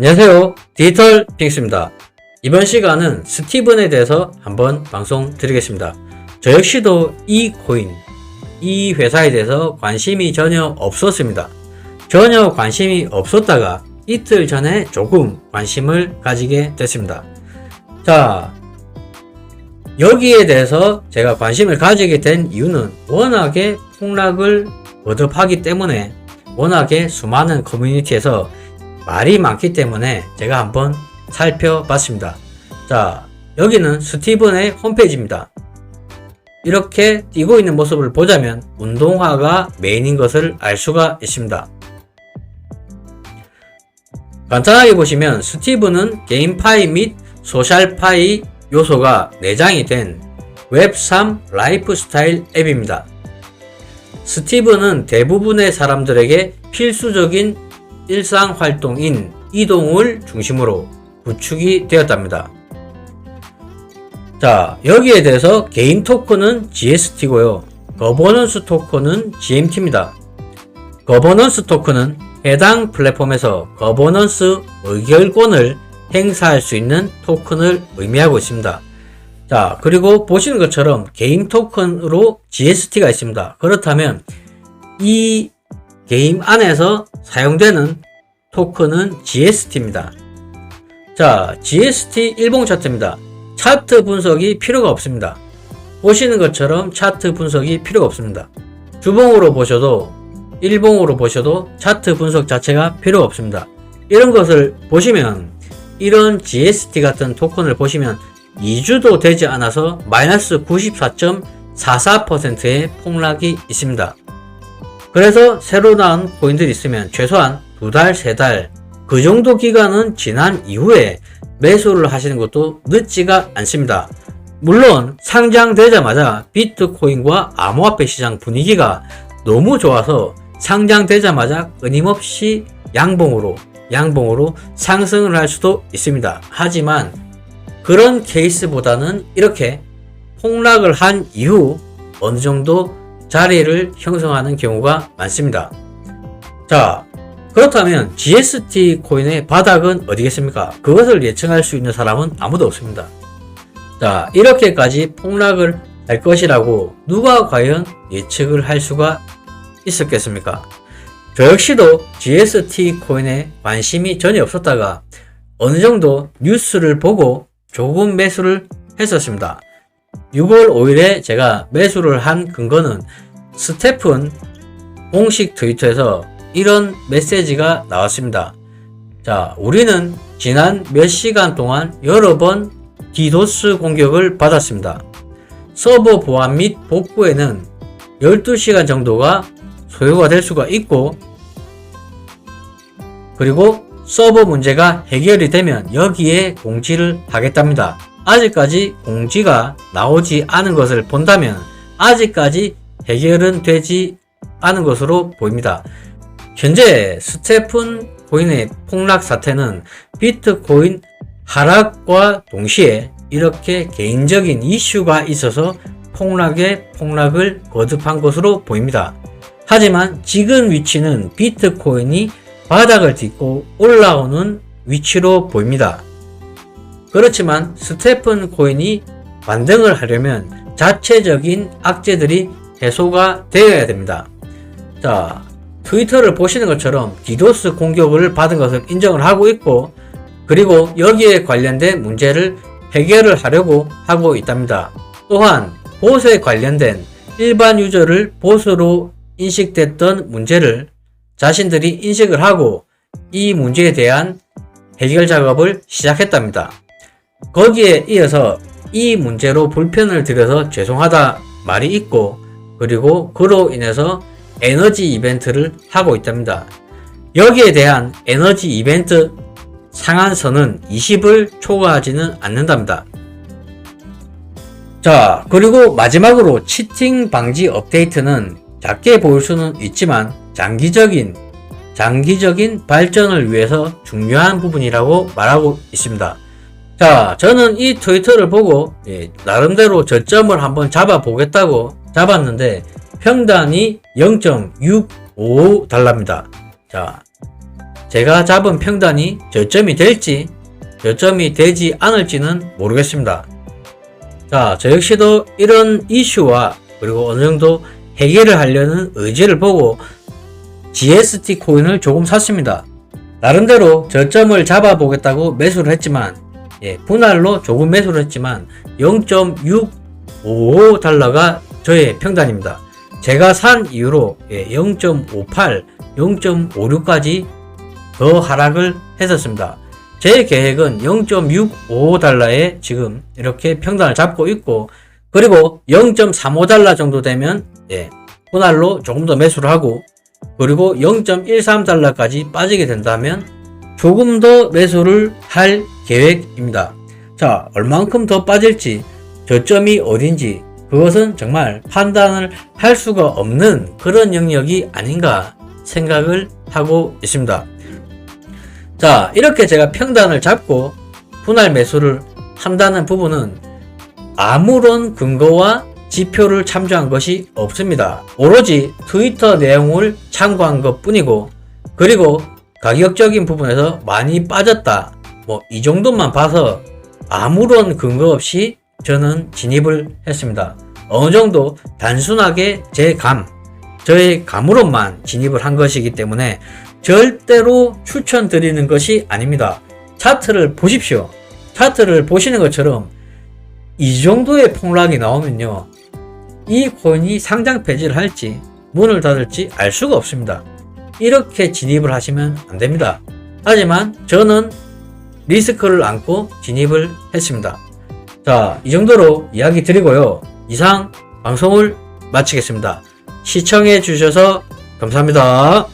안녕하세요. 디지털 핑크스입니다. 이번 시간은 스티븐에 대해서 한번 방송 드리겠습니다. 저 역시도 이 코인, 이 회사에 대해서 관심이 전혀 없었습니다. 전혀 관심이 없었다가 이틀 전에 조금 관심을 가지게 됐습니다. 자, 여기에 대해서 제가 관심을 가지게 된 이유는 워낙에 폭락을 거듭하기 때문에, 워낙에 수많은 커뮤니티에서 말이 많기 때문에 제가 한번 살펴봤습니다. 자, 여기는 스티븐의 홈페이지입니다. 이렇게 뛰고 있는 모습을 보자면 운동화가 메인인 것을 알 수가 있습니다. 간단하게 보시면 스티븐은 게임파이 및 소셜파이 요소가 내장이 된 웹3 라이프스타일 앱입니다. 스티븐은 대부분의 사람들에게 필수적인 일상활동인 이동을 중심으로 구축이 되었답니다. 자, 여기에 대해서 개인 토큰은 GST고요. 거버넌스 토큰은 GMT입니다. 거버넌스 토큰은 해당 플랫폼에서 거버넌스 의결권을 행사할 수 있는 토큰을 의미하고 있습니다. 자, 그리고 보시는 것처럼 개인 토큰으로 GST가 있습니다. 그렇다면 이 게임 안에서 사용되는 토큰은 GST입니다. 자, GST 일봉 차트입니다. 차트 분석이 필요가 없습니다. 보시는 것처럼 차트 분석이 필요가 없습니다. 주봉으로 보셔도 일봉으로 보셔도 차트 분석 자체가 필요가 없습니다. 이런 것을 보시면, 이런 GST 같은 토큰을 보시면 2주도 되지 않아서 마이너스 94.44%의 폭락이 있습니다. 그래서 새로 나온 코인들이 있으면 최소한 2달, 3달 그 정도 기간은 지난 이후에 매수를 하시는 것도 늦지가 않습니다. 물론 상장되자마자 비트코인과 암호화폐 시장 분위기가 너무 좋아서 상장되자마자 끊임없이 양봉으로 상승을 할 수도 있습니다. 하지만 그런 케이스보다는 이렇게 폭락을 한 이후 어느 정도 자리를 형성하는 경우가 많습니다. 자, 그렇다면 GST 코인의 바닥은 어디겠습니까? 그것을 예측할 수 있는 사람은 아무도 없습니다. 자, 이렇게까지 폭락을 할 것이라고 누가 과연 예측을 할 수가 있었겠습니까? 저 역시도 GST 코인에 관심이 전혀 없었다가 어느 정도 뉴스를 보고 조금 매수를 했었습니다. 6월 5일에 제가 매수를 한 근거는 스테픈 공식 트위터에서 이런 메시지가 나왔습니다. 자, 우리는 지난 몇 시간 동안 여러 번 디도스 공격을 받았습니다. 서버 보안 및 복구에는 12시간 정도가 소요가 될 수가 있고, 그리고 서버 문제가 해결이 되면 여기에 공지를 하겠답니다. 아직까지 공지가 나오지 않은 것을 본다면 아직까지 해결은 되지 않은 것으로 보입니다. 현재 스테픈 코인의 폭락 사태는 비트코인 하락과 동시에 이렇게 개인적인 이슈가 있어서 폭락을 거듭한 것으로 보입니다. 하지만 지금 위치는 비트코인이 바닥을 딛고 올라오는 위치로 보입니다. 그렇지만 스테픈 코인이 반등을 하려면 자체적인 악재들이 해소가 되어야 됩니다. 자, 트위터를 보시는 것처럼 디도스 공격을 받은 것을 인정을 하고 있고, 그리고 여기에 관련된 문제를 해결을 하려고 하고 있답니다. 또한 봇에 관련된 일반 유저를 봇으로 인식됐던 문제를 자신들이 인식을 하고 이 문제에 대한 해결 작업을 시작했답니다. 거기에 이어서 이 문제로 불편을 드려서 죄송하다 말이 있고, 그리고 그로 인해서 에너지 이벤트를 하고 있답니다. 여기에 대한 에너지 이벤트 상한선은 20을 초과하지는 않는답니다. 자, 그리고 마지막으로 치팅 방지 업데이트는 작게 보일 수는 있지만 장기적인 발전을 위해서 중요한 부분이라고 말하고 있습니다. 자, 저는 이 트위터를 보고 나름대로 저점을 한번 잡아보겠다고 잡았는데 평단이 0.65달러입니다. 자, 제가 잡은 평단이 저점이 될지 저점이 되지 않을지는 모르겠습니다. 자, 저 역시도 이런 이슈와 그리고 어느 정도 해결을 하려는 의지를 보고 GST 코인을 조금 샀습니다. 나름대로 저점을 잡아보겠다고 매수를 했지만, 분할로 조금 매수를 했지만 0.655달러가 저의 평단입니다. 제가 산 이후로 0.58, 0.56까지 더 하락을 했었습니다. 제 계획은 0.655달러에 지금 이렇게 평단을 잡고 있고, 그리고 0.35달러 정도 되면 분할로 조금 더 매수를 하고, 그리고 0.13달러까지 빠지게 된다면 조금 더 매수를 할 계획입니다. 자, 얼만큼 더 빠질지, 저점이 어딘지 그것은 정말 판단을 할 수가 없는 그런 영역이 아닌가 생각을 하고 있습니다. 자, 이렇게 제가 평단을 잡고 분할 매수를 한다는 부분은 아무런 근거와 지표를 참조한 것이 없습니다. 오로지 트위터 내용을 참고한 것 뿐이고, 그리고 가격적인 부분에서 많이 빠졌다, 이 정도만 봐서 아무런 근거 없이 저는 진입을 했습니다. 어느 정도 단순하게 저의 감으로만 진입을 한 것이기 때문에 절대로 추천드리는 것이 아닙니다. 차트를 보십시오. 차트를 보시는 것처럼 이 정도의 폭락이 나오면요, 이 코인이 상장 폐지를 할지 문을 닫을지 알 수가 없습니다. 이렇게 진입을 하시면 안 됩니다. 하지만 저는 리스크를 안고 진입을 했습니다. 자, 이 정도로 이야기 드리고요. 이상 방송을 마치겠습니다. 시청해 주셔서 감사합니다.